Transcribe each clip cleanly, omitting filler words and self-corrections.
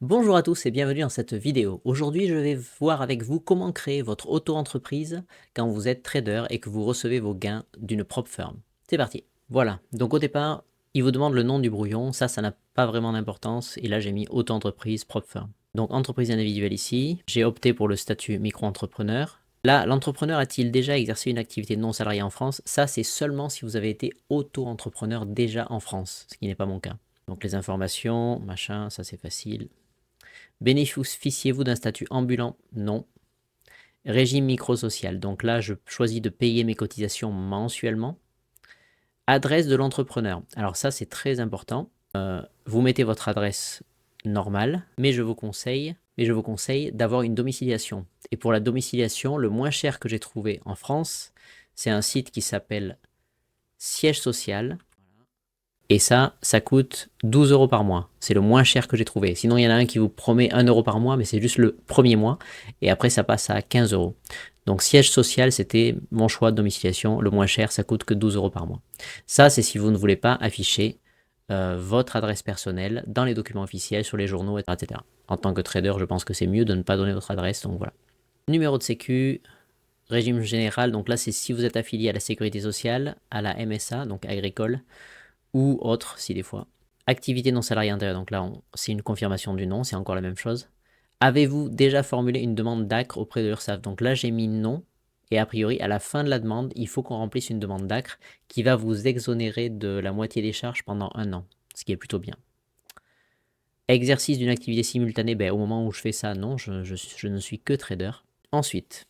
Bonjour à tous et bienvenue dans cette vidéo. Aujourd'hui, je vais voir avec vous comment créer votre auto-entreprise quand vous êtes trader et que vous recevez vos gains d'une propre firme. C'est parti. Voilà, donc au départ, il vous demande le nom du brouillon. Ça n'a pas vraiment d'importance. Et là, j'ai mis auto-entreprise, propre firme. Donc entreprise individuelle ici. J'ai opté pour le statut micro-entrepreneur. Là, l'entrepreneur a-t-il déjà exercé une activité non salariée en France? Ça, c'est seulement si vous avez été auto-entrepreneur déjà en France, ce qui n'est pas mon cas. Donc les informations, machin, ça c'est facile. Bénéficiez-vous d'un statut ambulant? Non. Régime microsocial. Donc là, je choisis de payer mes cotisations mensuellement. Adresse de l'entrepreneur. Alors ça, c'est très important. Vous mettez votre adresse normale, mais je vous conseille d'avoir une domiciliation. Et pour la domiciliation, le moins cher que j'ai trouvé en France, c'est un site qui s'appelle Siège Social. Et ça coûte 12 euros par mois. C'est le moins cher que j'ai trouvé. Sinon, il y en a un qui vous promet 1 euro par mois, mais c'est juste le premier mois. Et après, ça passe à 15 euros. Donc, siège social, c'était mon choix de domiciliation. Le moins cher, ça coûte que 12 euros par mois. Ça, c'est si vous ne voulez pas afficher votre adresse personnelle dans les documents officiels, sur les journaux, etc. En tant que trader, je pense que c'est mieux de ne pas donner votre adresse. Donc voilà. Numéro de sécu, régime général. Donc là, c'est si vous êtes affilié à la sécurité sociale, à la MSA, donc agricole, ou autre si des fois. Activité non salariée intérieure, donc là c'est une confirmation du nom, c'est encore la même chose. Avez-vous déjà formulé une demande d'ACRE auprès de l'URSSAF? Donc là j'ai mis non, et a priori à la fin de la demande, il faut qu'on remplisse une demande d'ACRE qui va vous exonérer de la moitié des charges pendant 1 an, ce qui est plutôt bien. Exercice d'une activité simultanée, au moment où je fais ça, non, je ne suis que trader. Ensuite,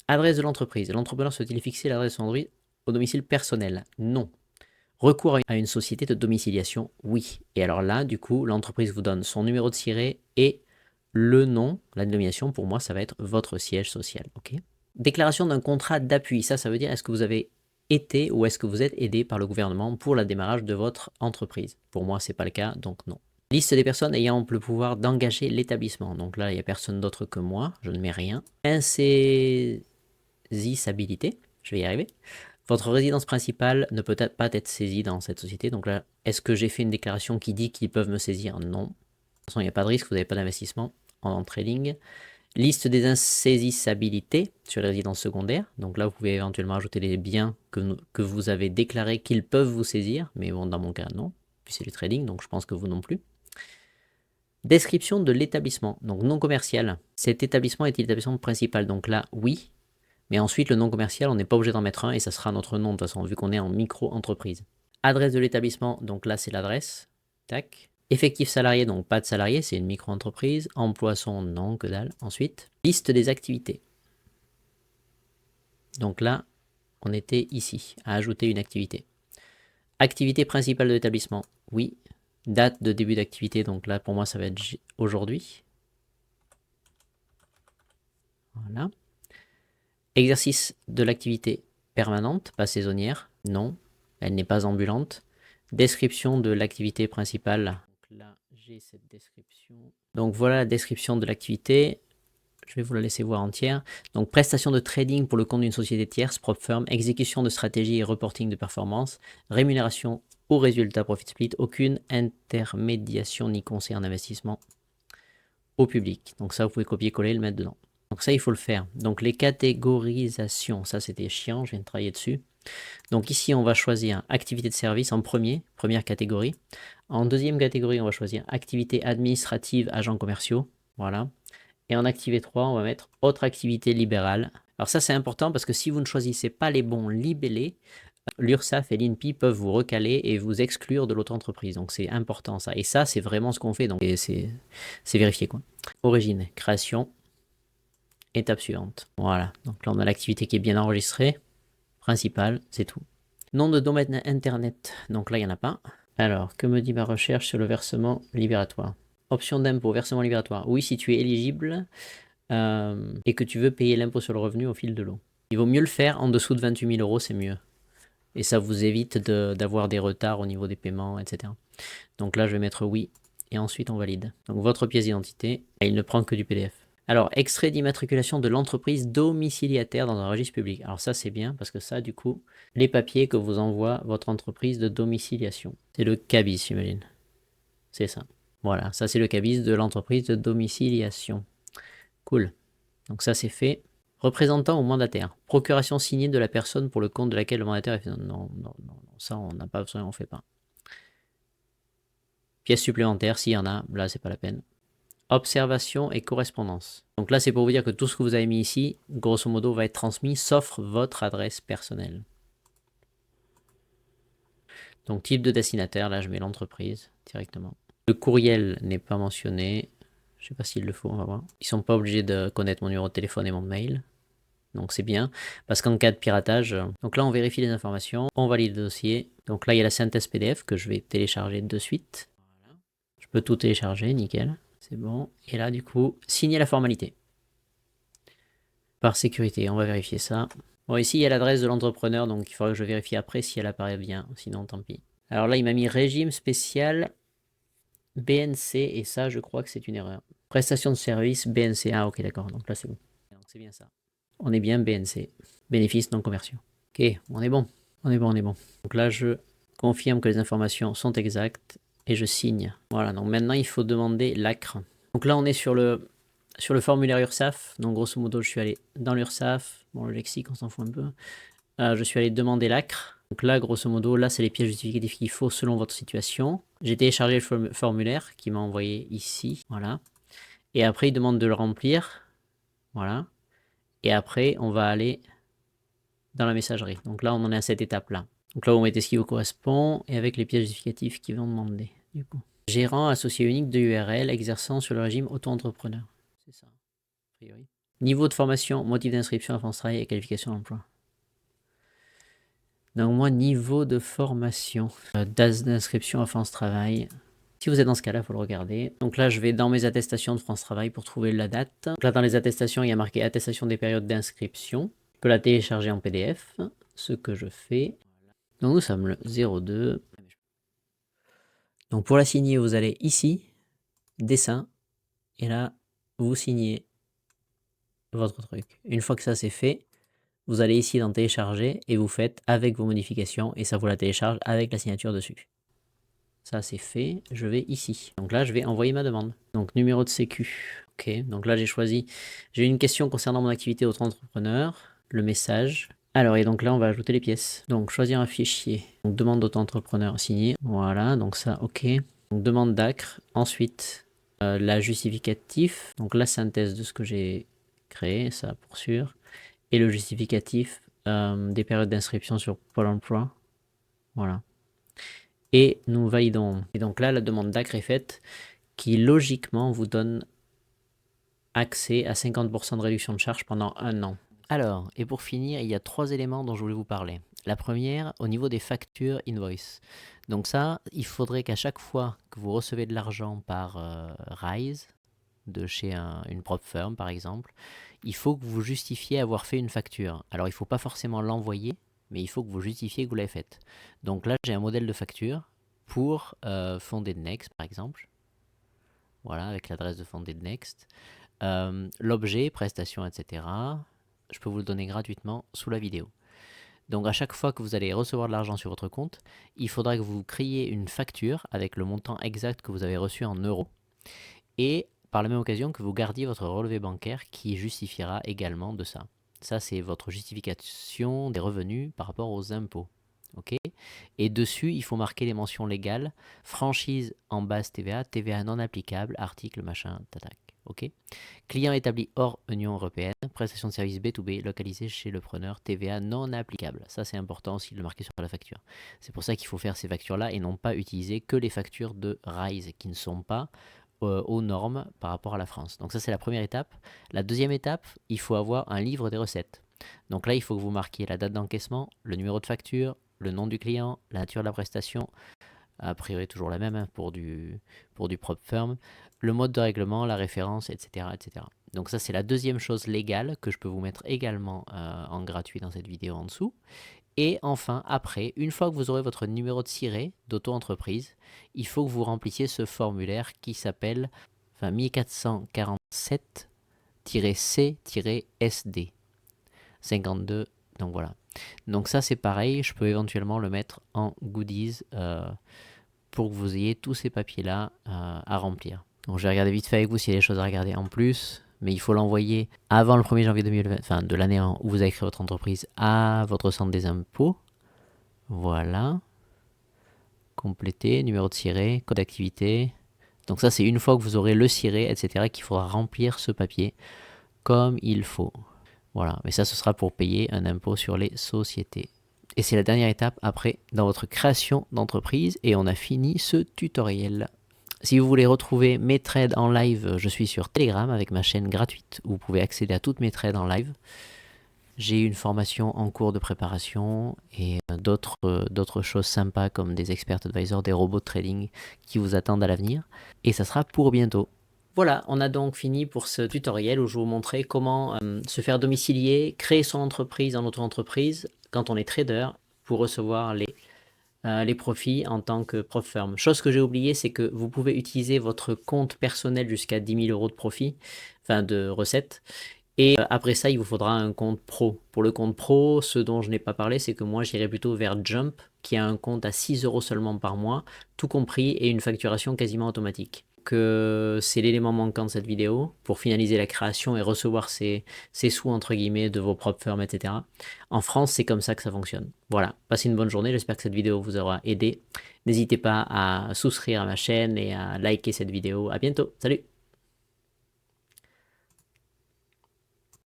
adresse de l'entreprise. L'entrepreneur souhaite-t-il fixer l'adresse de son entreprise au domicile personnel? Non. Recours à une société de domiciliation, oui. Et alors là, du coup, l'entreprise vous donne son numéro de siret et le nom, la dénomination, pour moi, ça va être votre siège social. Ok. Déclaration d'un contrat d'appui, ça veut dire est-ce que vous avez été ou est-ce que vous êtes aidé par le gouvernement pour le démarrage de votre entreprise? Pour moi, c'est pas le cas, donc non. Liste des personnes ayant le pouvoir d'engager l'établissement. Donc là, il n'y a personne d'autre que moi, je ne mets rien. Insaisissabilité, je vais y arriver. Votre résidence principale ne peut pas être saisie dans cette société. Donc là, est-ce que j'ai fait une déclaration qui dit qu'ils peuvent me saisir? Non. De toute façon, il n'y a pas de risque, vous n'avez pas d'investissement en trading. Liste des insaisissabilités sur les résidences secondaires. Donc là, vous pouvez éventuellement ajouter les biens que vous avez déclarés qu'ils peuvent vous saisir. Mais bon, dans mon cas, non. Puis c'est du trading, donc je pense que vous non plus. Description de l'établissement, donc non commercial. Cet établissement est-il l'établissement principal? Donc là, oui. Mais ensuite, le nom commercial, on n'est pas obligé d'en mettre un et ça sera notre nom de toute façon, vu qu'on est en micro-entreprise. Adresse de l'établissement, donc là, c'est l'adresse. Tac. Effectif salarié, donc pas de salarié, c'est une micro-entreprise. Emploi son, non, que dalle. Ensuite, liste des activités. Donc là, on était ici, à ajouter une activité. Activité principale de l'établissement, oui. Date de début d'activité, donc là, pour moi, ça va être aujourd'hui. Voilà. Exercice de l'activité permanente, pas saisonnière, non, elle n'est pas ambulante. Description de l'activité principale. Donc là, j'ai cette description. Donc voilà la description de l'activité. Je vais vous la laisser voir entière. Donc prestation de trading pour le compte d'une société tierce, propre firm, exécution de stratégie et reporting de performance, rémunération au résultat profit split, aucune intermédiation ni conseil en investissement au public. Donc ça, vous pouvez copier-coller et le mettre dedans. Donc ça, il faut le faire. Donc les catégorisations, ça c'était chiant, je viens de travailler dessus. Donc ici, on va choisir activité de service en première catégorie. En deuxième catégorie, on va choisir activité administrative, agents commerciaux. Voilà. Et en activité 3, on va mettre autre activité libérale. Alors ça, c'est important parce que si vous ne choisissez pas les bons libellés, l'URSSAF et l'INPI peuvent vous recaler et vous exclure de l'autre entreprise. Donc c'est important ça. Et ça, c'est vraiment ce qu'on fait. Donc c'est vérifié quoi. Origine, création, étape suivante. Voilà. Donc là, on a l'activité qui est bien enregistrée. Principale, c'est tout. Nom de domaine internet. Donc là, il n'y en a pas. Alors, que me dit ma recherche sur le versement libératoire? Option d'impôt, versement libératoire. Oui, si tu es éligible et que tu veux payer l'impôt sur le revenu au fil de l'eau. Il vaut mieux le faire en dessous de 28 000 euros, c'est mieux. Et ça vous évite d'avoir des retards au niveau des paiements, etc. Donc là, je vais mettre oui et ensuite on valide. Donc votre pièce d'identité, il ne prend que du PDF. Alors, extrait d'immatriculation de l'entreprise domiciliataire dans un registre public. Alors ça, c'est bien parce que ça, du coup, les papiers que vous envoie votre entreprise de domiciliation. C'est le CABIS, j'imagine. C'est ça. Voilà, ça c'est le cabis de l'entreprise de domiciliation. Cool. Donc ça c'est fait. Représentant ou mandataire. Procuration signée de la personne pour le compte de laquelle le mandataire est fait. Non, ça on n'a pas besoin, on fait pas. Pièces supplémentaires, s'il y en a, là c'est pas la peine. Observation et correspondance. Donc là c'est pour vous dire que tout ce que vous avez mis ici, grosso modo, va être transmis, sauf votre adresse personnelle. Donc type de destinataire, là je mets l'entreprise directement. Le courriel n'est pas mentionné. Je sais pas s'il le faut, on va voir. Ils sont pas obligés de connaître mon numéro de téléphone et mon mail. Donc c'est bien, parce qu'en cas de piratage, donc là on vérifie les informations, on valide le dossier. Donc là il y a la synthèse PDF que je vais télécharger de suite. Voilà. Je peux tout télécharger, nickel. C'est bon. Et là du coup, signer la formalité. Par sécurité, on va vérifier ça. Bon, ici il y a l'adresse de l'entrepreneur, donc il faudra que je vérifie après si elle apparaît bien, sinon tant pis. Alors là il m'a mis régime spécial BNC, et ça je crois que c'est une erreur. Prestation de service BNC, ah ok d'accord, donc là c'est bon. Donc c'est bien ça. On est bien BNC, bénéfices non commerciaux. Ok, on est bon, on est bon, on est bon. Donc là je confirme que les informations sont exactes et je signe. Voilà, donc maintenant il faut demander l'ACRE. Donc là on est sur le formulaire URSSAF, donc grosso modo je suis allé dans l'URSSAF, bon le lexique on s'en fout un peu, je suis allé demander l'ACRE. Donc là, grosso modo, là, c'est les pièces justificatives qu'il faut selon votre situation. J'ai téléchargé le formulaire qui m'a envoyé ici, voilà. Et après, il demande de le remplir, voilà. Et après, on va aller dans la messagerie. Donc là, on en est à cette étape-là. Donc là, vous mettez ce qui vous correspond et avec les pièces justificatives qui vont demander, du coup. Gérant associé unique de URL exerçant sur le régime auto-entrepreneur. C'est ça, a priori. Niveau de formation, motif d'inscription à France Travail et qualification d'emploi. Donc moi, niveau de formation, date d'inscription à France Travail. Si vous êtes dans ce cas-là, il faut le regarder. Donc là, je vais dans mes attestations de France Travail pour trouver la date. Donc là, dans les attestations, il y a marqué attestation des périodes d'inscription. Je peux la télécharger en PDF, ce que je fais. Donc nous sommes le 02. Donc pour la signer, vous allez ici, dessin, et là, vous signez votre truc. Une fois que ça c'est fait, vous allez ici dans télécharger et vous faites avec vos modifications et ça vous la télécharge avec la signature dessus. Ça c'est fait, je vais ici. Donc là je vais envoyer ma demande. Donc numéro de sécu. Ok, donc là j'ai choisi, j'ai une question concernant mon activité auto-entrepreneur, le message. Alors et donc là on va ajouter les pièces. Donc choisir un fichier. Donc demande d'auto-entrepreneur signé. Voilà, donc ça ok. Donc demande d'ACRE. Ensuite la justificatif. Donc la synthèse de ce que j'ai créé, ça pour sûr. Et le justificatif des périodes d'inscription sur Pôle emploi. Voilà. Et nous validons. Et donc là, la demande d'ACRE est faite, qui logiquement vous donne accès à 50% de réduction de charge pendant 1 an. Alors, et pour finir, il y a 3 éléments dont je voulais vous parler. La première, au niveau des factures invoice. Donc ça, il faudrait qu'à chaque fois que vous recevez de l'argent par Rise, de chez une propre firm par exemple, il faut que vous justifiez avoir fait une facture. Alors il ne faut pas forcément l'envoyer, mais il faut que vous justifiez que vous l'avez faite. Donc là j'ai un modèle de facture pour Fondé de Next par exemple. Voilà, avec l'adresse de Fondé de Next. L'objet, prestation, etc. Je peux vous le donner gratuitement sous la vidéo. Donc à chaque fois que vous allez recevoir de l'argent sur votre compte, il faudra que vous créiez une facture avec le montant exact que vous avez reçu en euros. Et par la même occasion que vous gardiez votre relevé bancaire qui justifiera également de ça. Ça, c'est votre justification des revenus par rapport aux impôts. Ok. Et dessus, il faut marquer les mentions légales, franchise en base TVA, TVA non applicable, article machin, tatac. Ok. Client établi hors Union européenne, prestation de service B2B localisé chez le preneur, TVA non applicable. Ça, c'est important aussi de le marquer sur la facture. C'est pour ça qu'il faut faire ces factures-là et non pas utiliser que les factures de Rise qui ne sont pas aux normes par rapport à la France. Donc ça c'est la première étape. La deuxième étape, il faut avoir un livre des recettes. Donc là il faut que vous marquiez la date d'encaissement, le numéro de facture, le nom du client, la nature de la prestation, a priori toujours la même pour du propre firm, le mode de règlement, la référence, etc. etc. Donc ça c'est la deuxième chose légale que je peux vous mettre également en gratuit dans cette vidéo en dessous. Et enfin, après, une fois que vous aurez votre numéro de SIRET d'auto-entreprise, il faut que vous remplissiez ce formulaire qui s'appelle 1447-C-SD 52. Donc voilà. Donc ça c'est pareil, je peux éventuellement le mettre en goodies pour que vous ayez tous ces papiers-là à remplir. Donc je vais regarder vite fait avec vous s'il y a des choses à regarder en plus, mais il faut l'envoyer avant le 1er janvier 2020, enfin de l'année où vous avez créé votre entreprise, à votre centre des impôts. Voilà. Compléter, numéro de ciré, code d'activité. Donc ça c'est une fois que vous aurez le ciré, etc., qu'il faudra remplir ce papier comme il faut. Voilà, mais ça ce sera pour payer un impôt sur les sociétés. Et c'est la dernière étape après dans votre création d'entreprise et on a fini ce tutoriel. Si vous voulez retrouver mes trades en live, je suis sur Telegram avec ma chaîne gratuite où vous pouvez accéder à toutes mes trades en live. J'ai une formation en cours de préparation et d'autres choses sympas comme des expert advisors, des robots de trading qui vous attendent à l'avenir. Et ça sera pour bientôt. Voilà, on a donc fini pour ce tutoriel où je vous montrais comment se faire domicilier, créer son entreprise en auto-entreprise quand on est trader pour recevoir les profits en tant que prop firm. Chose que j'ai oublié, c'est que vous pouvez utiliser votre compte personnel jusqu'à 10 000 euros de profit, enfin de recettes. Et après ça, il vous faudra un compte pro. Pour le compte pro, ce dont je n'ai pas parlé, c'est que moi, j'irai plutôt vers Jump, qui a un compte à 6 euros seulement par mois, tout compris, et une facturation quasiment automatique. C'est l'élément manquant de cette vidéo pour finaliser la création et recevoir ces sous entre guillemets de vos propres firmes, etc. En France, c'est comme ça que ça fonctionne. Voilà, passez une bonne journée, j'espère que cette vidéo vous aura aidé. N'hésitez pas à souscrire à ma chaîne et à liker cette vidéo. À bientôt, salut!